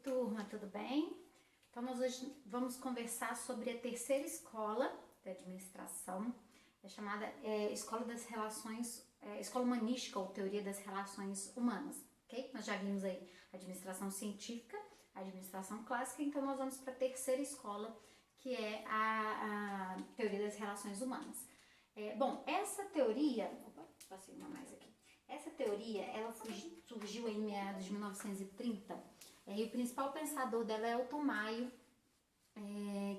turma, tudo bem? Então, nós hoje vamos conversar sobre a terceira escola de administração, chamada Escola das Relações, Escola Humanística ou Teoria das Relações Humanas, ok? Nós já vimos aí a administração científica, a administração clássica, então nós vamos para a terceira escola, que é a Teoria das Relações Humanas. Bom, essa teoria... Opa, passei uma mais aqui. Essa teoria, ela surgiu em meados de 1930, e o principal pensador dela é Elton Maio,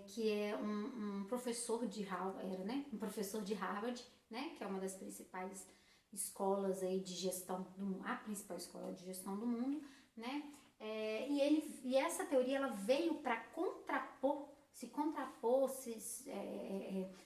que é um professor de Harvard, um professor de Harvard, né, que é uma das principais escolas aí de gestão do mundo, a principal escola de gestão do mundo, né, e essa teoria ela veio para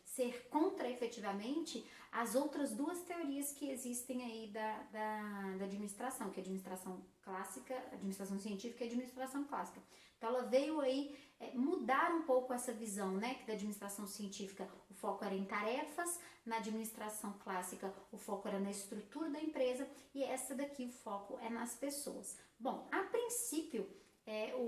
ser contra efetivamente as outras duas teorias que existem aí da administração, que é a administração clássica, administração científica e a administração clássica. Então ela veio aí mudar um pouco essa visão, né, que da administração científica o foco era em tarefas, na administração clássica o foco era na estrutura da empresa e essa daqui o foco é nas pessoas. Bom, a princípio,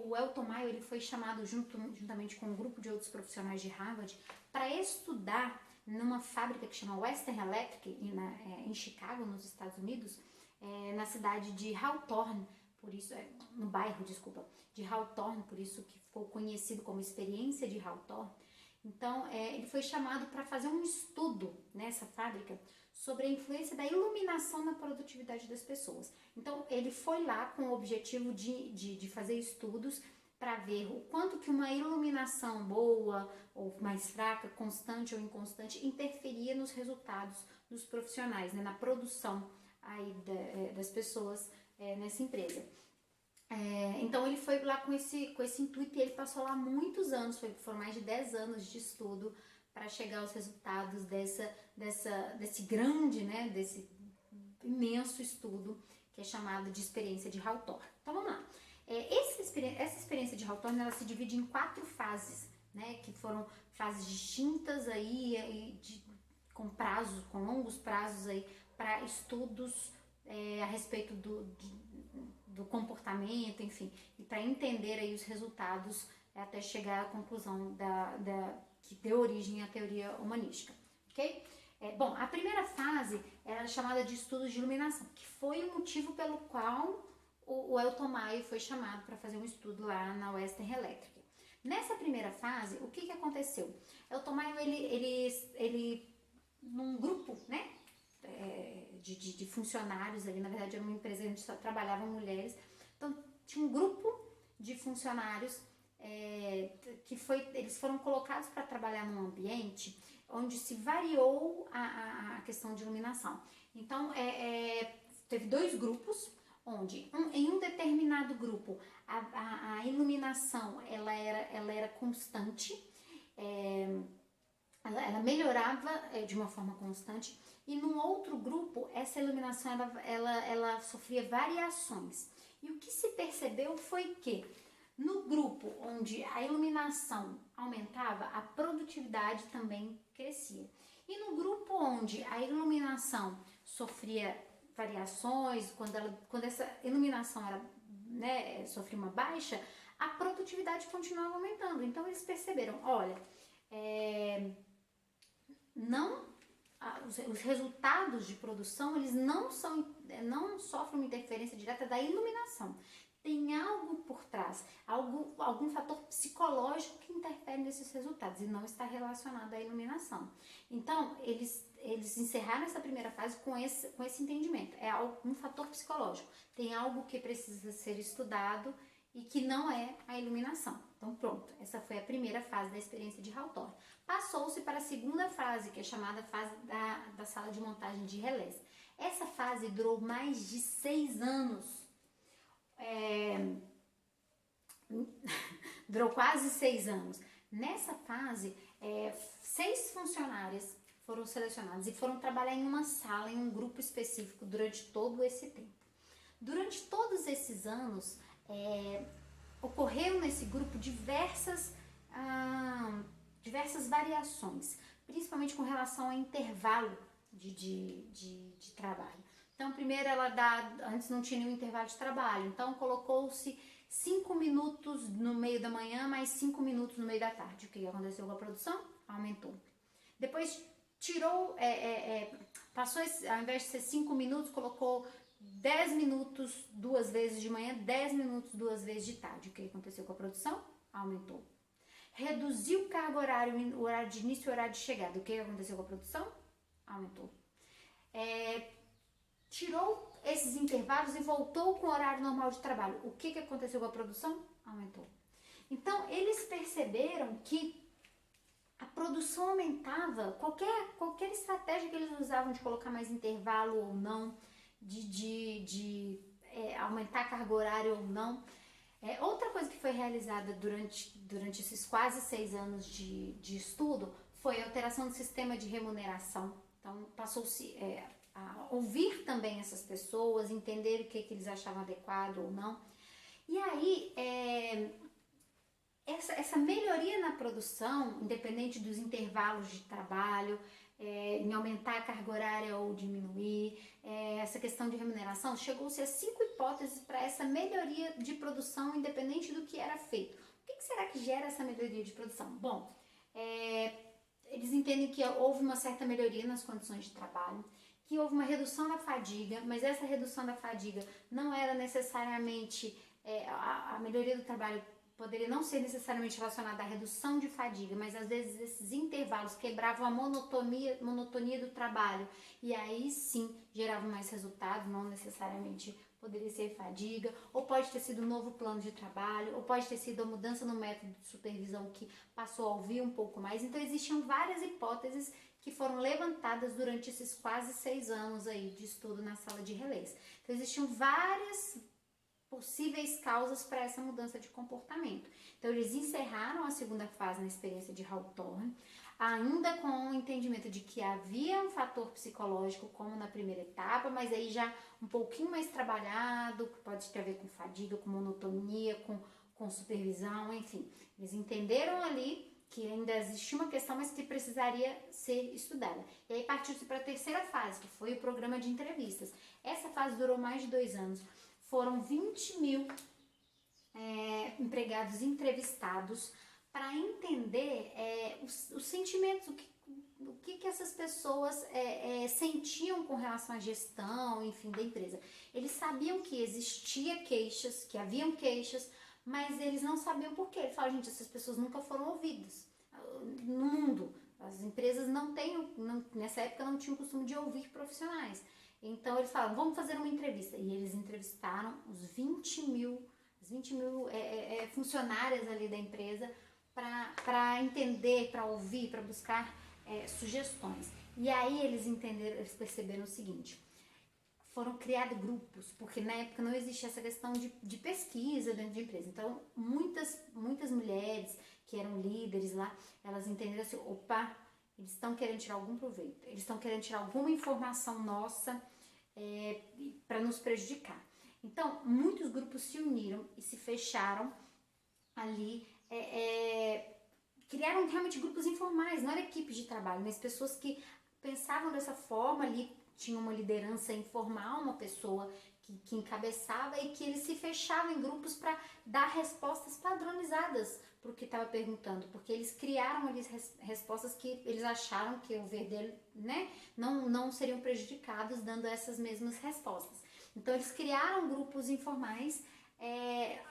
o Elton Maio ele foi chamado juntamente com um grupo de outros profissionais de Harvard para estudar numa fábrica que chama Western Electric em Chicago, nos Estados Unidos, na cidade de Hawthorne, por isso no bairro, de Hawthorne, por isso que ficou conhecido como experiência de Hawthorne. Então, ele foi chamado para fazer um estudo nessa fábrica sobre a influência da iluminação na produtividade das pessoas. Então, ele foi lá com o objetivo de fazer estudos para ver o quanto que uma iluminação boa ou mais fraca, constante ou inconstante, interferia nos resultados dos profissionais, né, na produção aí das pessoas nessa empresa. Então ele foi lá com esse intuito e ele passou lá muitos anos, foram mais de 10 anos de estudo para chegar aos resultados desse grande, né, desse imenso estudo que é chamado de experiência de Hawthorne. Então vamos lá. Essa experiência de Hawthorne ela se divide em 4 fases, né, que foram fases distintas aí, com longos prazos aí para estudos a respeito do comportamento, enfim, e para entender aí os resultados até chegar à conclusão que deu origem à teoria humanística, ok? Bom, a primeira fase era chamada de estudos de iluminação, que foi o motivo pelo qual o Elton Maio foi chamado para fazer um estudo lá na Western Electric. Nessa primeira fase, o que aconteceu? Elton Maio, ele num grupo, né, de funcionários ali, na verdade era uma empresa onde só trabalhavam mulheres, então tinha um grupo de funcionários eles foram colocados para trabalhar num ambiente onde se variou a questão de iluminação. Então teve 2 grupos, onde em um determinado grupo a iluminação ela era constante, ela melhorava de uma forma constante, e num outro grupo essa iluminação ela sofria variações. E o que se percebeu foi que no grupo onde a iluminação aumentava, a produtividade também crescia. E no grupo onde a iluminação sofria variações, quando essa iluminação era, né, sofria uma baixa, a produtividade continuava aumentando. Então eles perceberam, olha, os resultados de produção eles não sofrem uma interferência direta da iluminação. Tem algo por trás, algum fator psicológico que interfere nesses resultados e não está relacionado à iluminação. Então, eles encerraram essa primeira fase com esse entendimento. É um fator psicológico. Tem algo que precisa ser estudado e que não é a iluminação. Então pronto, essa foi a primeira fase da experiência de Hawthorne. Passou-se para a segunda fase, que é chamada fase da sala de montagem de relés. Essa fase durou mais de 6 anos. Durou quase 6 anos. Nessa fase, 6 funcionárias foram selecionadas e foram trabalhar em uma sala, em um grupo específico durante todo esse tempo. Durante todos esses anos, ocorreram nesse grupo diversas variações, principalmente com relação ao intervalo de trabalho. Então, primeiro antes não tinha nenhum intervalo de trabalho, então colocou-se 5 minutos no meio da manhã, mais 5 minutos no meio da tarde. O que aconteceu com a produção? Aumentou. Depois tirou, passou, ao invés de ser 5 minutos, colocou 10 minutos 2 vezes de manhã, 10 minutos 2 vezes de tarde. O que aconteceu com a produção? Aumentou. Reduziu o carga horário, o horário de início e o horário de chegada. O que aconteceu com a produção? Aumentou. Tirou esses intervalos e voltou com o horário normal de trabalho. O que aconteceu com a produção? Aumentou. Então, eles perceberam que a produção aumentava, qualquer estratégia que eles usavam de colocar mais intervalo ou não, de aumentar a carga horária ou não. Outra coisa que foi realizada durante esses quase 6 anos de estudo foi a alteração do sistema de remuneração. Então, passou-se a ouvir também essas pessoas, entender o que eles achavam adequado ou não. E aí, essa melhoria na produção, independente dos intervalos de trabalho, em aumentar a carga horária ou diminuir, essa questão de remuneração, chegou-se a 5 hipóteses para essa melhoria de produção, independente do que era feito. O que será que gera essa melhoria de produção? Bom, eles entendem que houve uma certa melhoria nas condições de trabalho, que houve uma redução da fadiga, mas essa redução da fadiga não era necessariamente, a melhoria do trabalho poderia não ser necessariamente relacionada à redução de fadiga, mas às vezes esses intervalos quebravam a monotonia do trabalho e aí sim geravam mais resultados, não necessariamente poderia ser fadiga, ou pode ter sido um novo plano de trabalho, ou pode ter sido a mudança no método de supervisão que passou a ouvir um pouco mais. Então existiam várias hipóteses que foram levantadas durante esses quase 6 anos aí de estudo na sala de relés. Então existiam várias possíveis causas para essa mudança de comportamento. Então, eles encerraram a segunda fase na experiência de Hawthorne, ainda com o entendimento de que havia um fator psicológico, como na primeira etapa, mas aí já um pouquinho mais trabalhado, que pode ter a ver com fadiga, com monotonia, com supervisão, enfim. Eles entenderam ali que ainda existia uma questão, mas que precisaria ser estudada. E aí partiu-se para a terceira fase, que foi o programa de entrevistas. Essa fase durou mais de 2 anos. Foram 20 mil empregados entrevistados para entender os sentimentos, o que essas pessoas sentiam com relação à gestão, enfim, da empresa. Eles sabiam que existia queixas, que haviam queixas, mas eles não sabiam por quê. Eles falaram, gente, essas pessoas nunca foram ouvidas no mundo. As empresas nessa época não tinham o costume de ouvir profissionais. Então, eles falaram, vamos fazer uma entrevista. E eles entrevistaram os 20 mil funcionárias ali da empresa para entender, para ouvir, para buscar sugestões. E aí eles perceberam o seguinte, foram criados grupos, porque na época não existia essa questão de pesquisa dentro de empresa. Então, muitas mulheres que eram líderes lá, elas entenderam assim, opa, eles estão querendo tirar algum proveito, eles estão querendo tirar alguma informação nossa para nos prejudicar. Então, muitos grupos se uniram e se fecharam ali, criaram realmente grupos informais, não era equipes de trabalho, mas pessoas que pensavam dessa forma ali, tinha uma liderança informal, uma pessoa que encabeçava e que eles se fechavam em grupos para dar respostas padronizadas para o que estava perguntando, porque eles criaram ali respostas que eles acharam que o ver dele, né, não seriam prejudicados dando essas mesmas respostas. Então eles criaram grupos informais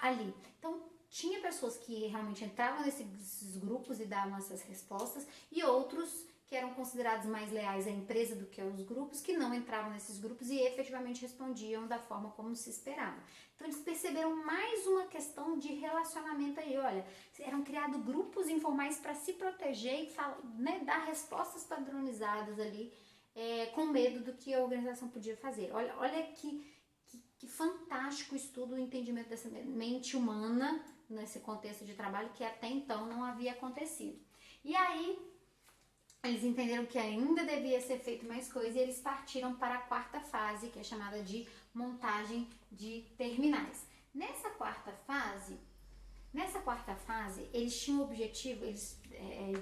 ali. Então tinha pessoas que realmente entravam nesses grupos e davam essas respostas e outros que eram considerados mais leais à empresa do que aos grupos, que não entravam nesses grupos e efetivamente respondiam da forma como se esperava. Então eles perceberam mais uma questão de relacionamento aí, olha, eram criados grupos informais para se proteger e dar respostas padronizadas ali, com medo do que a organização podia fazer. Olha que fantástico estudo, o entendimento dessa mente humana nesse contexto de trabalho que até então não havia acontecido. E aí eles entenderam que ainda devia ser feito mais coisa e eles partiram para a quarta fase, que é chamada de montagem de terminais. Nessa quarta fase, eles tinham o objetivo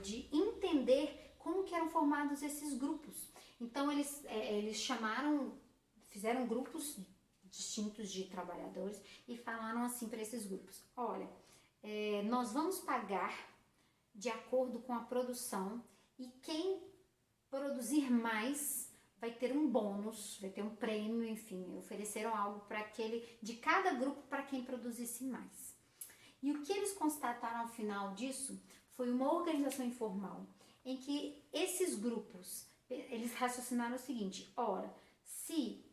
de entender como que eram formados esses grupos. Então, eles fizeram grupos distintos de trabalhadores e falaram assim para esses grupos: olha, nós vamos pagar de acordo com a produção e quem produzir mais vai ter um bônus, vai ter um prêmio, enfim, ofereceram algo para de cada grupo para quem produzisse mais. E o que eles constataram ao final disso foi uma organização informal em que esses grupos, eles raciocinaram o seguinte: ora, se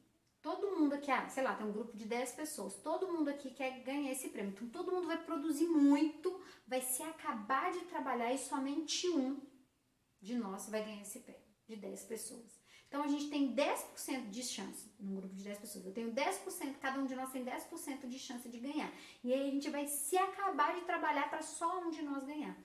todo mundo aqui, sei lá, tem um grupo de 10 pessoas, todo mundo aqui quer ganhar esse prêmio, então todo mundo vai produzir muito, vai se acabar de trabalhar e somente um de nós vai ganhar esse prêmio, de 10 pessoas. Então a gente tem 10% de chance, num grupo de 10 pessoas, eu tenho 10%, cada um de nós tem 10% de chance de ganhar. E aí a gente vai se acabar de trabalhar para só um de nós ganhar.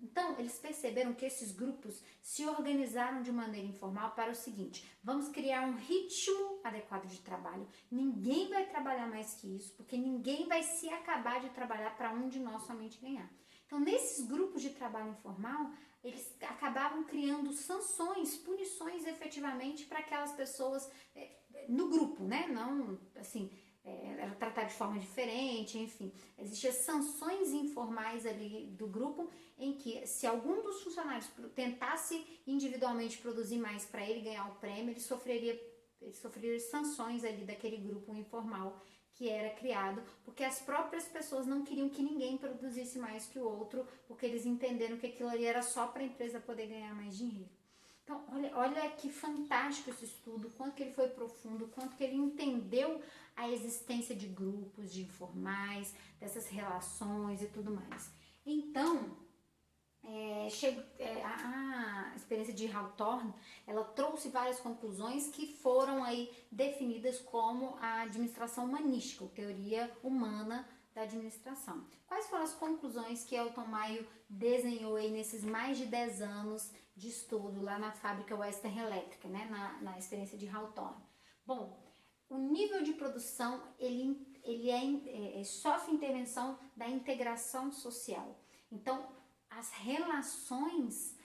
Então, eles perceberam que esses grupos se organizaram de maneira informal para o seguinte: vamos criar um ritmo adequado de trabalho, ninguém vai trabalhar mais que isso, porque ninguém vai se acabar de trabalhar para um de nós somente ganhar. Então, nesses grupos de trabalho informal, eles acabavam criando sanções, punições efetivamente para aquelas pessoas no grupo, né? Não, assim, era tratado de forma diferente, enfim. Existiam sanções informais ali do grupo em que, se algum dos funcionários tentasse individualmente produzir mais para ele ganhar o prêmio, ele sofreria sanções ali daquele grupo informal que era criado, porque as próprias pessoas não queriam que ninguém produzisse mais que o outro, porque eles entenderam que aquilo ali era só para a empresa poder ganhar mais dinheiro. Então, olha que fantástico esse estudo, quanto que ele foi profundo, quanto que ele entendeu a existência de grupos, de informais, dessas relações e tudo mais. Então, a experiência de Hawthorne, ela trouxe várias conclusões que foram aí definidas como a administração humanística, ou teoria humana da administração. Quais foram as conclusões que Elton Mayo desenhou aí nesses mais de 10 anos de estudo lá na fábrica Western Elétrica, né, na experiência de Hawthorne? Bom, o nível de produção, ele sofre intervenção da integração social. Então, as relações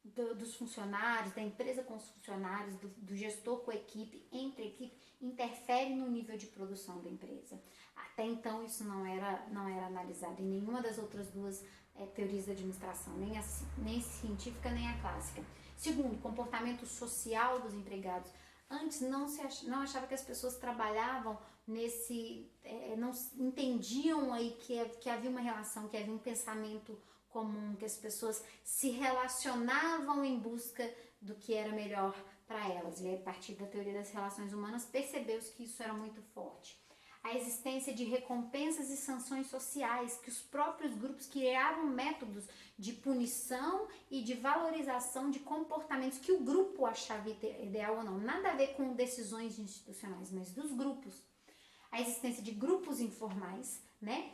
dos funcionários, da empresa com os funcionários, do gestor com a equipe, entre a equipe, interfere no nível de produção da empresa. Até então isso não era analisado em nenhuma das outras duas teorias da administração, nem a científica nem a clássica. Segundo, comportamento social dos empregados. Antes não achava que as pessoas trabalhavam não entendiam aí que havia uma relação, que havia um pensamento comum, que as pessoas se relacionavam em busca do que era melhor para elas. E a partir da teoria das relações humanas percebeu-se que isso era muito forte. A existência de recompensas e sanções sociais, que os próprios grupos criavam métodos de punição e de valorização de comportamentos que o grupo achava ideal ou não. Nada a ver com decisões institucionais, mas dos grupos. A existência de grupos informais, né?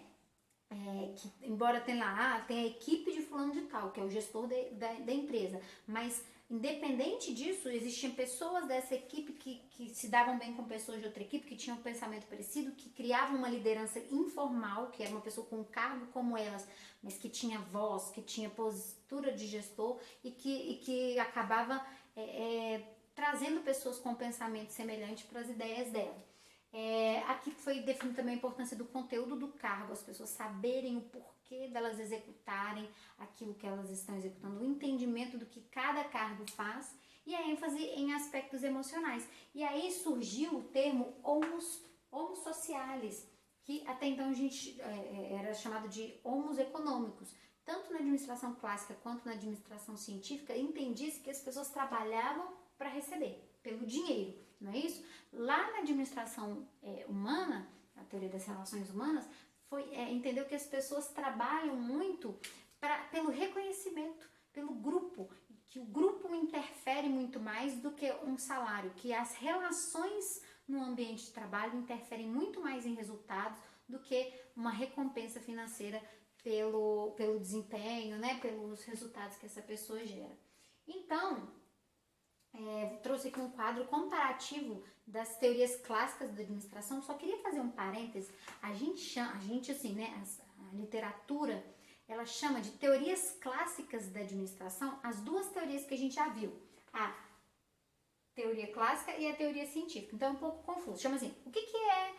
Que embora tenha a equipe de fulano de tal, que é o gestor da empresa, mas independente disso, existiam pessoas dessa equipe que se davam bem com pessoas de outra equipe, que tinham um pensamento parecido, que criavam uma liderança informal, que era uma pessoa com um cargo como elas, mas que tinha voz, que tinha postura de gestor e que acabava trazendo pessoas com pensamento semelhante para as ideias dela. Aqui foi definida também a importância do conteúdo do cargo, as pessoas saberem o porquê delas executarem aquilo que elas estão executando, o entendimento do que cada cargo faz e a ênfase em aspectos emocionais. E aí surgiu o termo homos socialis, que até então a gente era chamado de homos econômicos. Tanto na administração clássica quanto na administração científica, entendia-se que as pessoas trabalhavam para receber, pelo dinheiro, não é isso? Lá na administração humana, a teoria das relações humanas, entendeu que as pessoas trabalham muito pelo reconhecimento, pelo grupo, que o grupo interfere muito mais do que um salário, que as relações no ambiente de trabalho interferem muito mais em resultados do que uma recompensa financeira pelo desempenho, né, pelos resultados que essa pessoa gera. Então, trouxe aqui um quadro comparativo das teorias clássicas da administração. Só queria fazer um parêntese. A gente assim, né, a literatura, ela chama de teorias clássicas da administração as duas teorias que a gente já viu. A teoria clássica e a teoria científica. Então é um pouco confuso. Chama assim, o que é...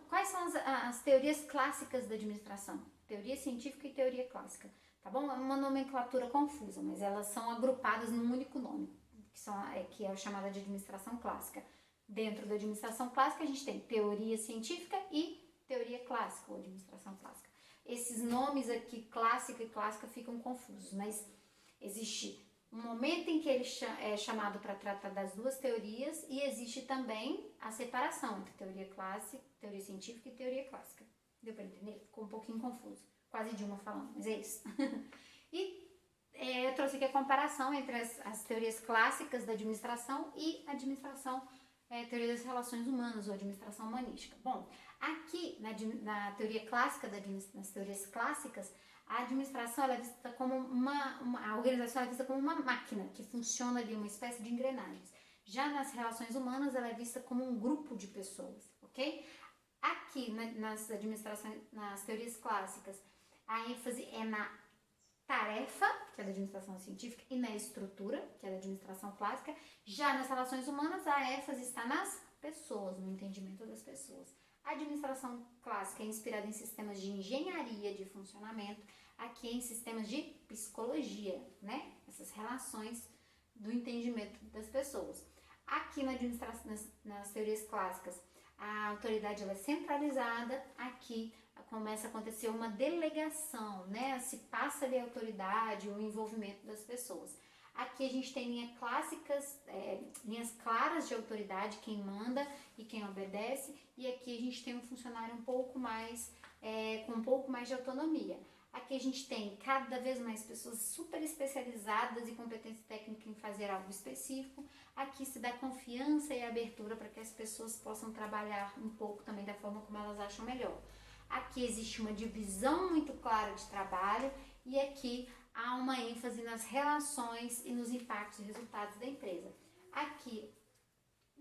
Quais são as teorias clássicas da administração? Teoria científica e teoria clássica. Tá bom? É uma nomenclatura confusa, mas elas são agrupadas num único nome, que é chamada de administração clássica. Dentro da administração clássica, a gente tem teoria científica e teoria clássica, ou administração clássica. Esses nomes aqui, clássica e clássica, ficam confusos, mas existe um momento em que ele é chamado para tratar das duas teorias e existe também a separação entre teoria clássica, teoria científica e teoria clássica. Deu para entender? Ficou um pouquinho confuso. Quase Dilma falando, mas é isso. E eu trouxe aqui a comparação entre as teorias clássicas da administração e a administração, teoria das relações humanas ou administração humanística. Bom, aqui na teoria clássica, nas teorias clássicas, a administração ela é vista como a organização é vista como uma máquina que funciona ali, uma espécie de engrenagens. Já nas relações humanas, ela é vista como um grupo de pessoas, ok? Aqui nas teorias clássicas, a ênfase é na tarefa, que é da administração científica, e na estrutura, que é da administração clássica. Já nas relações humanas, a ênfase está nas pessoas, no entendimento das pessoas. A administração clássica é inspirada em sistemas de engenharia de funcionamento, aqui em sistemas de psicologia, né? Essas relações do entendimento das pessoas. Aqui nas teorias clássicas, a autoridade ela é centralizada, aqui começa a acontecer uma delegação, né? Se passa ali a autoridade, o envolvimento das pessoas. Aqui a gente tem linhas claras de autoridade, quem manda e quem obedece, e aqui a gente tem um funcionário com um pouco mais de autonomia. Aqui a gente tem cada vez mais pessoas super especializadas e competência técnica em fazer algo específico. Aqui se dá confiança e abertura para que as pessoas possam trabalhar um pouco também da forma como elas acham melhor. Aqui existe uma divisão muito clara de trabalho e aqui há uma ênfase nas relações e nos impactos e resultados da empresa. Aqui,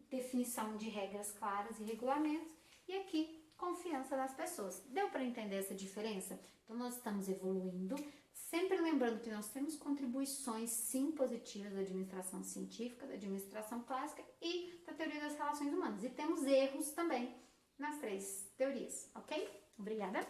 definição de regras claras e regulamentos e aqui, confiança nas pessoas. Deu para entender essa diferença? Então, nós estamos evoluindo, sempre lembrando que nós temos contribuições, sim, positivas da administração científica, da administração clássica e da teoria das relações humanas. E temos erros também nas três teorias, ok? Obrigada!